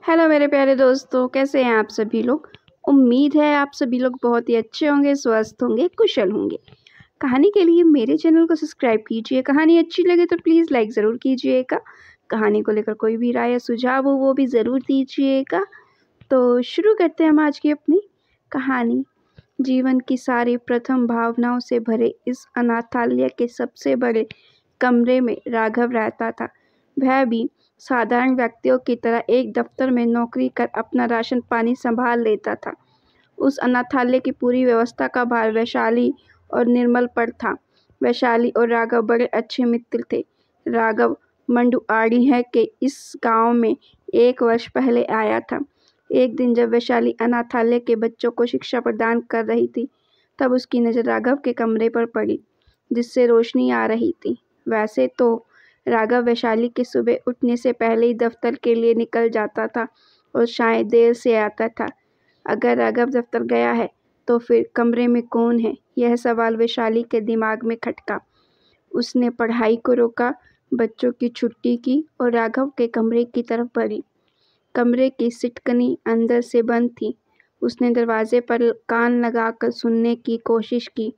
Hello मेरे प्यारे दोस्तों, कैसे हैं आप सभी लोग। उम्मीद है आप सभी लोग बहुत ही अच्छे होंगे, स्वस्थ होंगे, कुशल होंगे। कहानी के लिए मेरे चैनल को सब्सक्राइब कीजिए। कहानी अच्छी लगे तो प्लीज़ लाइक ज़रूर कीजिएगा। कहानी को लेकर कोई भी राय या सुझाव हो वो भी ज़रूर दीजिएगा। तो शुरू करते हैं हम आज की अपनी कहानी। जीवन की सारी प्रथम भावनाओं से भरे इस अनाथालय के सबसे बड़े कमरे में राघव रहता था। वह भी साधारण व्यक्तियों की तरह एक दफ्तर में नौकरी कर अपना राशन पानी संभाल लेता था। उस अनाथालय की पूरी व्यवस्था का भार वैशाली और निर्मल पर था। वैशाली और राघव बड़े अच्छे मित्र थे। राघव मंडुआड़ी है कि इस गांव में 1 वर्ष पहले आया था। एक दिन जब वैशाली अनाथालय के बच्चों को शिक्षा प्रदान कर रही थी, तब उसकी नज़र राघव के कमरे पर पड़ी, जिससे रोशनी आ रही थी। वैसे तो राघव वैशाली के सुबह उठने से पहले ही दफ्तर के लिए निकल जाता था और शायद देर से आता था। अगर राघव दफ्तर गया है तो फिर कमरे में कौन है, यह सवाल वैशाली के दिमाग में खटका। उसने पढ़ाई को रोका, बच्चों की छुट्टी की और राघव के कमरे की तरफ बढ़ी। कमरे की सिटकनी अंदर से बंद थी। उसने दरवाजे पर कान लगाकर सुनने की कोशिश की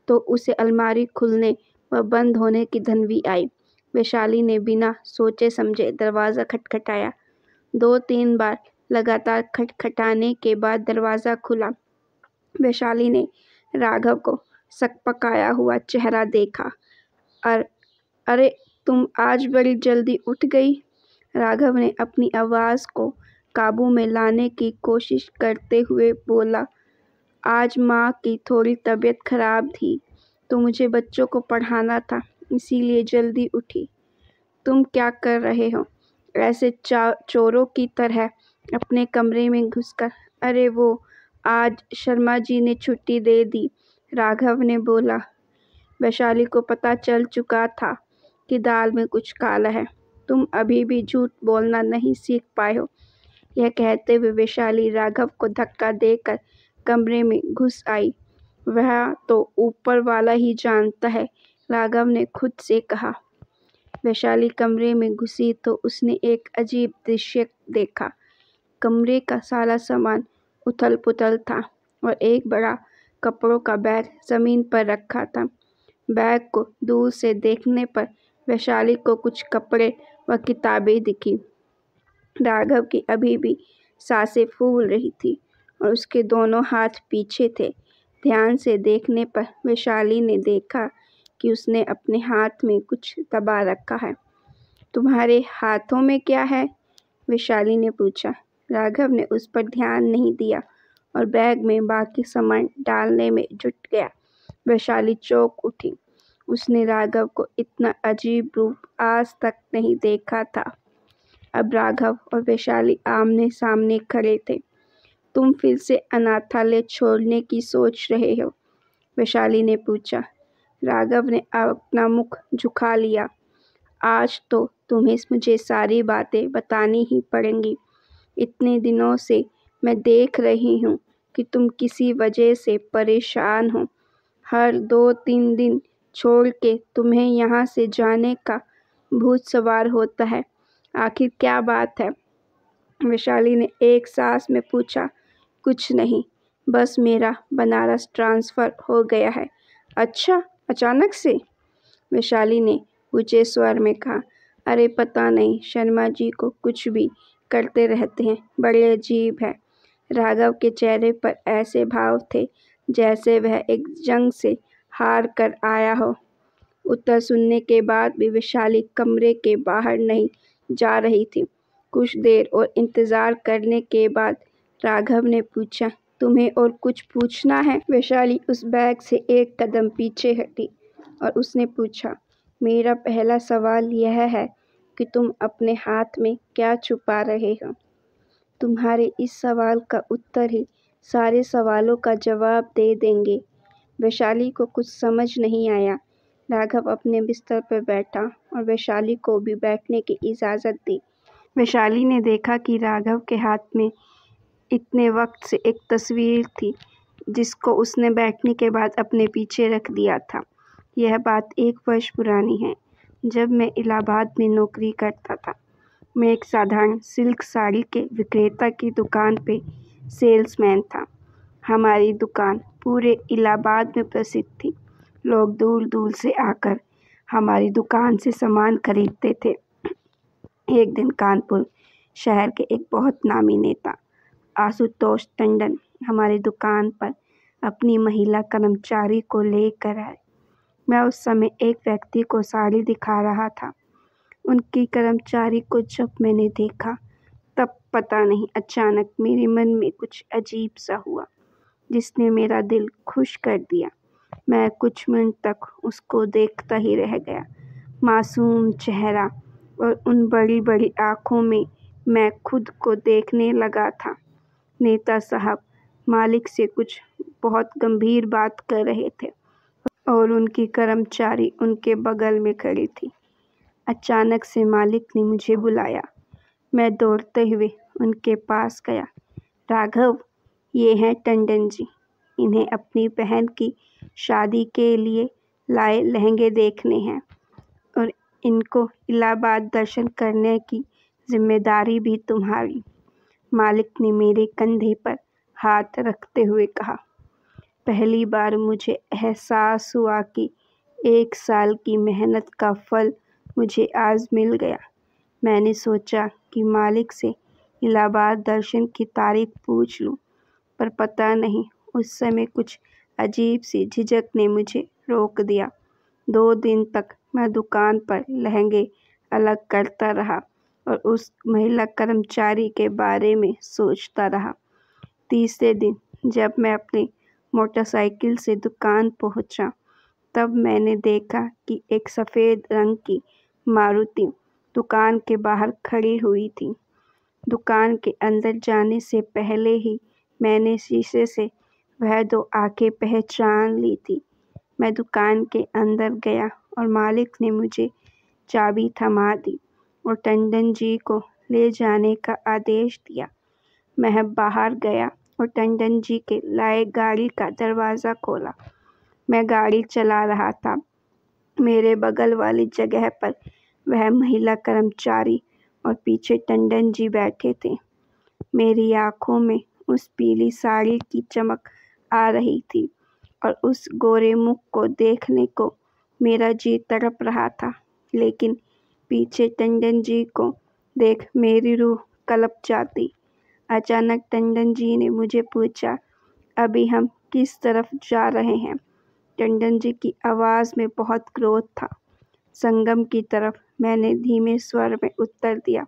तो उसे अलमारी खुलने व बंद होने की धमकी आई। वैशाली ने बिना सोचे समझे दरवाज़ा खटखटाया। 2-3 बार लगातार खटखटाने के बाद दरवाज़ा खुला। वैशाली ने राघव को सकपकाया हुआ चेहरा देखा। अरे तुम आज बड़ी जल्दी उठ गई। राघव ने अपनी आवाज़ को काबू में लाने की कोशिश करते हुए बोला, आज माँ की थोड़ी तबीयत खराब थी तो मुझे बच्चों को पढ़ाना था, इसीलिए जल्दी उठी। तुम क्या कर रहे हो ऐसे चोरों की तरह अपने कमरे में घुसकर। अरे वो आज शर्मा जी ने छुट्टी दे दी, राघव ने बोला। वैशाली को पता चल चुका था कि दाल में कुछ काला है। तुम अभी भी झूठ बोलना नहीं सीख पाए हो। यह कहते हुए वैशाली राघव को धक्का देकर कमरे में घुस आई। वह तो ऊपर वाला ही जानता है, राघव ने खुद से कहा। वैशाली कमरे में घुसी तो उसने एक अजीब दृश्य देखा। कमरे का सारा सामान उथल पुथल था और एक बड़ा कपड़ों का बैग जमीन पर रखा था। बैग को दूर से देखने पर वैशाली को कुछ कपड़े व किताबें दिखी। राघव की अभी भी सांसें फूल रही थी और उसके दोनों हाथ पीछे थे। ध्यान से देखने पर वैशाली ने देखा कि उसने अपने हाथ में कुछ दबा रखा है। तुम्हारे हाथों में क्या है, वैशाली ने पूछा। राघव ने उस पर ध्यान नहीं दिया और बैग में बाकी सामान डालने में जुट गया। वैशाली चौंक उठी। उसने राघव को इतना अजीब रूप आज तक नहीं देखा था। अब राघव और वैशाली आमने सामने खड़े थे। तुम फिर से अनाथालय छोड़ने की सोच रहे हो, वैशाली ने पूछा। राघव ने अपना मुख झुका लिया। आज तो तुम्हें मुझे सारी बातें बतानी ही पड़ेंगी। इतने दिनों से मैं देख रही हूँ कि तुम किसी वजह से परेशान हो। हर 2-3 दिन छोड़ के तुम्हें यहाँ से जाने का भूत सवार होता है। आखिर क्या बात है, वैशाली ने एक सांस में पूछा। कुछ नहीं, बस मेरा बनारस ट्रांसफ़र हो गया है। अच्छा, अचानक से, वैशाली ने ऊंचे स्वर में कहा। अरे पता नहीं, शर्मा जी को कुछ भी करते रहते हैं, बड़े अजीब है। राघव के चेहरे पर ऐसे भाव थे जैसे वह एक जंग से हार कर आया हो। उत्तर सुनने के बाद भी वैशाली कमरे के बाहर नहीं जा रही थी। कुछ देर और इंतज़ार करने के बाद राघव ने पूछा, तुम्हें और कुछ पूछना है। वैशाली उस बैग से एक कदम पीछे हटी और उसने पूछा, मेरा पहला सवाल यह है कि तुम अपने हाथ में क्या छुपा रहे हो। तुम्हारे इस सवाल का उत्तर ही सारे सवालों का जवाब दे देंगे। वैशाली को कुछ समझ नहीं आया। राघव अपने बिस्तर पर बैठा और वैशाली को भी बैठने की इजाज़त दी। वैशाली ने देखा कि राघव के हाथ में इतने वक्त से एक तस्वीर थी जिसको उसने बैठने के बाद अपने पीछे रख दिया था। यह बात 1 वर्ष पुरानी है, जब मैं इलाहाबाद में नौकरी करता था। मैं एक साधारण सिल्क साड़ी के विक्रेता की दुकान पे सेल्समैन था। हमारी दुकान पूरे इलाहाबाद में प्रसिद्ध थी। लोग दूर दूर से आकर हमारी दुकान से सामान खरीदते थे। एक दिन कानपुर शहर के एक बहुत नामी नेता आशुतोष टंडन हमारी दुकान पर अपनी महिला कर्मचारी को लेकर आए। मैं उस समय एक व्यक्ति को साड़ी दिखा रहा था। उनकी कर्मचारी को जब मैंने देखा तब पता नहीं अचानक मेरे मन में कुछ अजीब सा हुआ जिसने मेरा दिल खुश कर दिया। मैं कुछ मिनट तक उसको देखता ही रह गया। मासूम चेहरा और उन बड़ी बड़ी आँखों में मैं खुद को देखने लगा था। नेता साहब मालिक से कुछ बहुत गंभीर बात कर रहे थे और उनकी कर्मचारी उनके बगल में खड़ी थी। अचानक से मालिक ने मुझे बुलाया। मैं दौड़ते हुए उनके पास गया। राघव, ये हैं टंडन जी। इन्हें अपनी बहन की शादी के लिए लाए लहंगे देखने हैं और इनको इलाहाबाद दर्शन करने की जिम्मेदारी भी तुम्हारी। मालिक ने मेरे कंधे पर हाथ रखते हुए कहा। पहली बार मुझे एहसास हुआ कि 1 साल की मेहनत का फल मुझे आज मिल गया। मैंने सोचा कि मालिक से इलाहाबाद दर्शन की तारीख पूछ लूं, पर पता नहीं उस समय कुछ अजीब सी झिझक ने मुझे रोक दिया। 2 दिन तक मैं दुकान पर लहंगे अलग करता रहा और उस महिला कर्मचारी के बारे में सोचता रहा। तीसरे दिन जब मैं अपनी मोटरसाइकिल से दुकान पहुंचा, तब मैंने देखा कि एक सफ़ेद रंग की मारुति दुकान के बाहर खड़ी हुई थी। दुकान के अंदर जाने से पहले ही मैंने शीशे से वह 2 आंखें पहचान ली थी। मैं दुकान के अंदर गया और मालिक ने मुझे चाबी थमा दी और टंडन जी को ले जाने का आदेश दिया। मैं बाहर गया और टंडन जी के लाए गाड़ी का दरवाज़ा खोला। मैं गाड़ी चला रहा था। मेरे बगल वाली जगह पर वह महिला कर्मचारी और पीछे टंडन जी बैठे थे। मेरी आंखों में उस पीली साड़ी की चमक आ रही थी और उस गोरे मुख को देखने को मेरा जी तड़प रहा था, लेकिन पीछे टंडन जी को देख मेरी रूह कलप जाती। अचानक टंडन जी ने मुझे पूछा, अभी हम किस तरफ जा रहे हैं? टंडन जी की आवाज़ में बहुत क्रोध था। संगम की तरफ, मैंने धीमे स्वर में उत्तर दिया।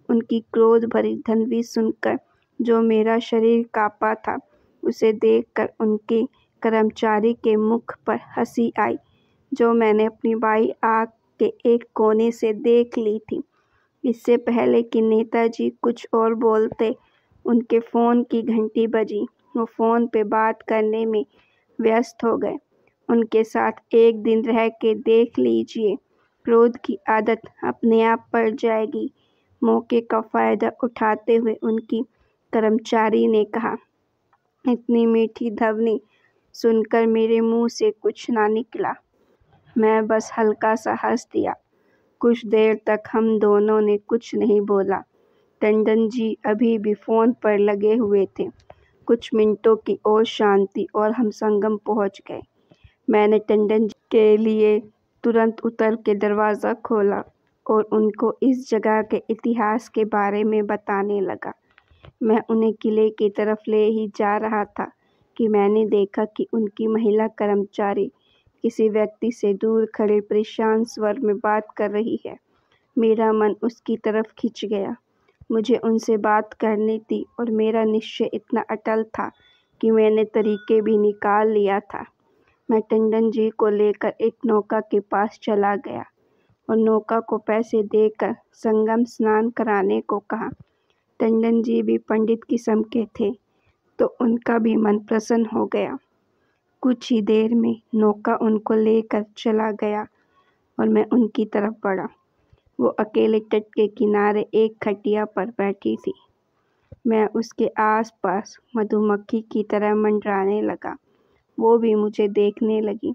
उनकी क्रोध भरी ध्वनि सुनकर जो मेरा शरीर कांपा था, उसे देखकर उनके कर्मचारी के मुख पर हंसी आई, जो मैंने अपनी बाई आँख के एक कोने से देख ली थी। इससे पहले कि नेताजी कुछ और बोलते, उनके फ़ोन की घंटी बजी। वो फ़ोन पे बात करने में व्यस्त हो गए। उनके साथ एक दिन रह के देख लीजिए, क्रोध की आदत अपने आप पड़ जाएगी। मौके का फ़ायदा उठाते हुए उनकी कर्मचारी ने कहा। इतनी मीठी ध्वनि सुनकर मेरे मुंह से कुछ ना निकला। मैं बस हल्का सा हंस दिया। कुछ देर तक हम दोनों ने कुछ नहीं बोला। टंडन जी अभी भी फ़ोन पर लगे हुए थे। कुछ मिनटों की और शांति और हम संगम पहुंच गए। मैंने टंडन जी के लिए तुरंत उतर के दरवाज़ा खोला और उनको इस जगह के इतिहास के बारे में बताने लगा। मैं उन्हें किले की तरफ ले ही जा रहा था कि मैंने देखा कि उनकी महिला कर्मचारी किसी व्यक्ति से दूर खड़े परेशान स्वर में बात कर रही है। मेरा मन उसकी तरफ खिंच गया। मुझे उनसे बात करनी थी और मेरा निश्चय इतना अटल था कि मैंने तरीके भी निकाल लिया था। मैं टंडन जी को लेकर एक नौका के पास चला गया और नौका को पैसे देकर संगम स्नान कराने को कहा। टंडन जी भी पंडित किस्म के थे, तो उनका भी मन प्रसन्न हो गया। कुछ ही देर में नौका उनको लेकर चला गया और मैं उनकी तरफ बढ़ा। वो अकेले तट के किनारे एक खटिया पर बैठी थी। मैं उसके आसपास मधुमक्खी की तरह मंडराने लगा। वो भी मुझे देखने लगी।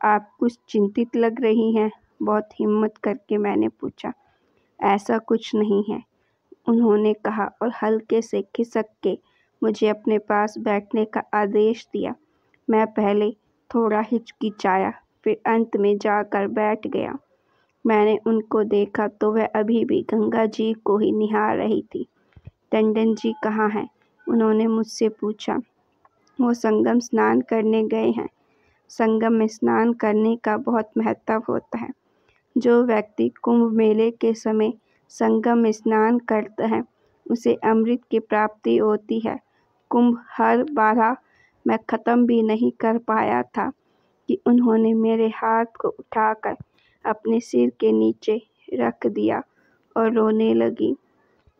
आप कुछ चिंतित लग रही हैं, बहुत हिम्मत करके मैंने पूछा। ऐसा कुछ नहीं है, उन्होंने कहा और हल्के से खिसक के मुझे अपने पास बैठने का आदेश दिया। मैं पहले थोड़ा हिचकिचाया, फिर अंत में जाकर बैठ गया। मैंने उनको देखा तो वह अभी भी गंगा जी को ही निहार रही थी। टंडन जी कहाँ हैं? उन्होंने मुझसे पूछा। वो संगम स्नान करने गए हैं। संगम में स्नान करने का बहुत महत्व होता है। जो व्यक्ति कुंभ मेले के समय संगम में स्नान करता है उसे अमृत की प्राप्ति होती है। कुंभ हर बार मैं ख़त्म भी नहीं कर पाया था कि उन्होंने मेरे हाथ को उठाकर अपने सिर के नीचे रख दिया और रोने लगी।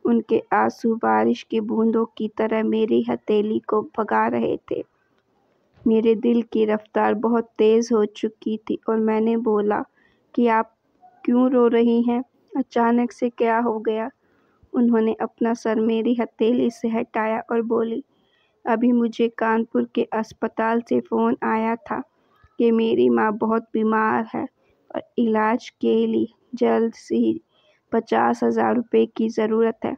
उनके आंसू बारिश की बूंदों की तरह मेरी हथेली को भगा रहे थे। मेरे दिल की रफ्तार बहुत तेज़ हो चुकी थी और मैंने बोला कि आप क्यों रो रही हैं? अचानक से क्या हो गया? उन्होंने अपना सर मेरी हथेली से हटाया और बोली, अभी मुझे कानपुर के अस्पताल से फ़ोन आया था कि मेरी माँ बहुत बीमार है और इलाज के लिए जल्द से ही 50,000 रुपये की ज़रूरत है।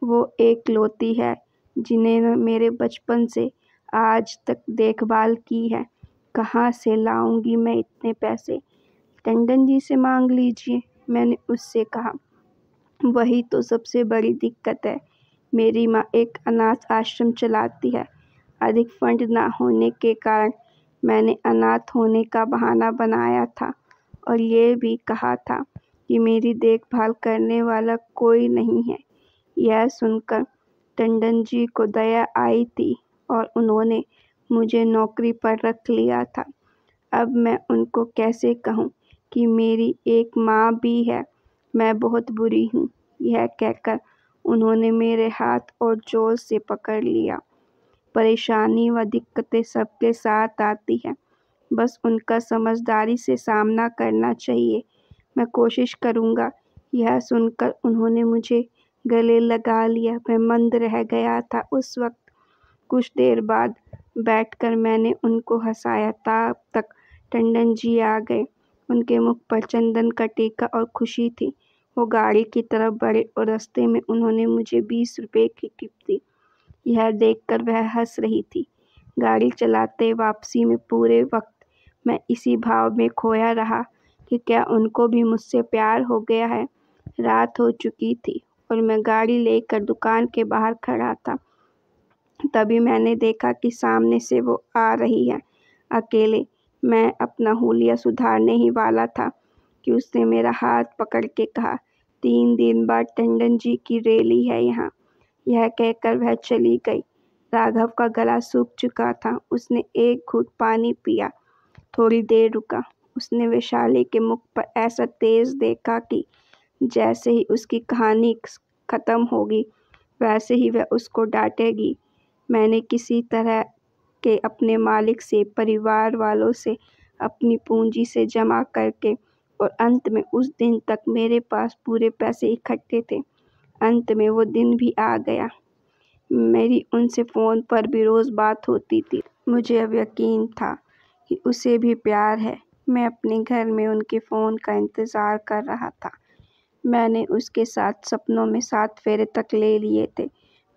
वो एकलौती है जिन्हें मेरे बचपन से आज तक देखभाल की है। कहाँ से लाऊंगी मैं इतने पैसे? टंडन जी से मांग लीजिए, मैंने उससे कहा। वही तो सबसे बड़ी दिक्कत है। मेरी माँ एक अनाथ आश्रम चलाती है। अधिक फंड ना होने के कारण मैंने अनाथ होने का बहाना बनाया था और ये भी कहा था कि मेरी देखभाल करने वाला कोई नहीं है। यह सुनकर टंडन जी को दया आई थी और उन्होंने मुझे नौकरी पर रख लिया था। अब मैं उनको कैसे कहूँ कि मेरी एक माँ भी है, मैं बहुत बुरी हूँ। यह कहकर उन्होंने मेरे हाथ और जोर से पकड़ लिया। परेशानी व दिक्कतें सबके साथ आती हैं, बस उनका समझदारी से सामना करना चाहिए। मैं कोशिश करूँगा। यह सुनकर उन्होंने मुझे गले लगा लिया। मैं मंद रह गया था उस वक्त। कुछ देर बाद बैठकर मैंने उनको हंसाया। तब तक टंडन जी आ गए। उनके मुख पर चंदन का टीका और खुशी थी। वो गाड़ी की तरफ बढ़े और रास्ते में उन्होंने मुझे 20 रुपये की टिप दी। यह देखकर वह हंस रही थी। गाड़ी चलाते वापसी में पूरे वक्त मैं इसी भाव में खोया रहा कि क्या उनको भी मुझसे प्यार हो गया है। रात हो चुकी थी और मैं गाड़ी लेकर दुकान के बाहर खड़ा था। तभी मैंने देखा कि सामने से वो आ रही है अकेले। मैं अपना हुलिया सुधारने ही वाला था कि उसने मेरा हाथ पकड़ के कहा, 3 दिन बाद टंडन जी की रैली है यहाँ। यह कहकर वह चली गई। राघव का गला सूख चुका था। उसने एक घूंट पानी पिया, थोड़ी देर रुका। उसने वैशाली के मुख पर ऐसा तेज देखा कि जैसे ही उसकी कहानी खत्म होगी वैसे ही वह उसको डांटेगी। मैंने किसी तरह के अपने मालिक से, परिवार वालों से, अपनी पूंजी से जमा करके और अंत में उस दिन तक मेरे पास पूरे पैसे इकट्ठे थे। अंत में वो दिन भी आ गया। मेरी उनसे फ़ोन पर भी रोज़ बात होती थी। मुझे अब यकीन था कि उसे भी प्यार है। मैं अपने घर में उनके फ़ोन का इंतज़ार कर रहा था। मैंने उसके साथ सपनों में 7 फेरे तक ले लिए थे।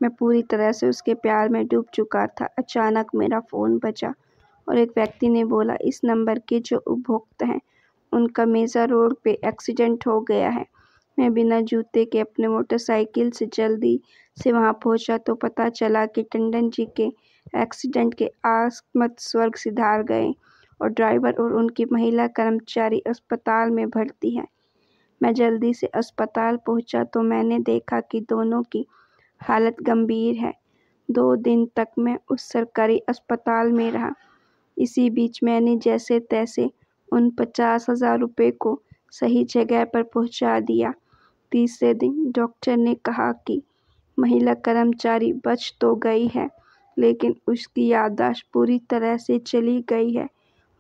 मैं पूरी तरह से उसके प्यार में डूब चुका था। अचानक मेरा फ़ोन बजा और एक व्यक्ति ने बोला, इस नंबर के जो उपभोक्ता हैं उनका मेजा रोड पे एक्सीडेंट हो गया है। मैं बिना जूते के अपने मोटरसाइकिल से जल्दी से वहां पहुंचा तो पता चला कि टंडन जी के एक्सीडेंट के आकस्मिक स्वर्ग सिधार गए और ड्राइवर और उनकी महिला कर्मचारी अस्पताल में भर्ती है। मैं जल्दी से अस्पताल पहुंचा तो मैंने देखा कि दोनों की हालत गंभीर है। 2 दिन तक मैं उस सरकारी अस्पताल में रहा। इसी बीच मैंने जैसे तैसे उन 50,000 रुपये को सही जगह पर पहुंचा दिया। तीसरे दिन डॉक्टर ने कहा कि महिला कर्मचारी बच तो गई है, लेकिन उसकी याददाश्त पूरी तरह से चली गई है।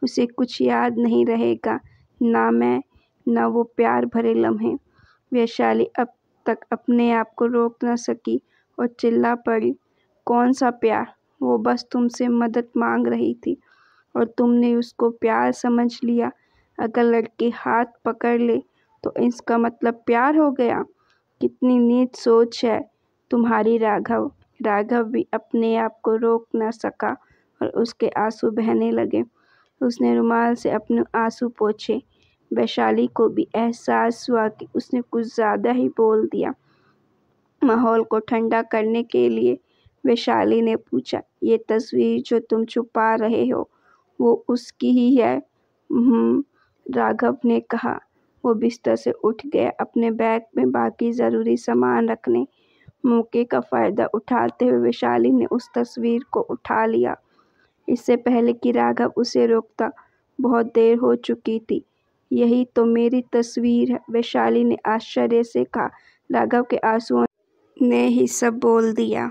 उसे कुछ याद नहीं रहेगा, ना मैं, ना वो प्यार भरे लम्हे। वैशाली अब तक अपने आप को रोक न सकी और चिल्ला पड़ी, कौन सा प्यार? वो बस तुमसे मदद मांग रही थी और तुमने उसको प्यार समझ लिया। अगर लड़की हाथ पकड़ ले तो इसका मतलब प्यार हो गया। कितनी नीच सोच है तुम्हारी राघव। राघव भी अपने आप को रोक न सका और उसके आंसू बहने लगे। उसने रुमाल से अपने आंसू पोंछे। वैशाली को भी एहसास हुआ कि उसने कुछ ज़्यादा ही बोल दिया। माहौल को ठंडा करने के लिए वैशाली ने पूछा, ये तस्वीर जो तुम छुपा रहे हो वो उसकी ही है? राघव ने कहा। वो बिस्तर से उठ गया, अपने बैग में बाकी ज़रूरी सामान रखने। मौके का फ़ायदा उठाते हुए वैशाली ने उस तस्वीर को उठा लिया। इससे पहले कि राघव उसे रोकता, बहुत देर हो चुकी थी। यही तो मेरी तस्वीर है, वैशाली ने आश्चर्य से कहा। राघव के आंसुओं ने ही सब बोल दिया।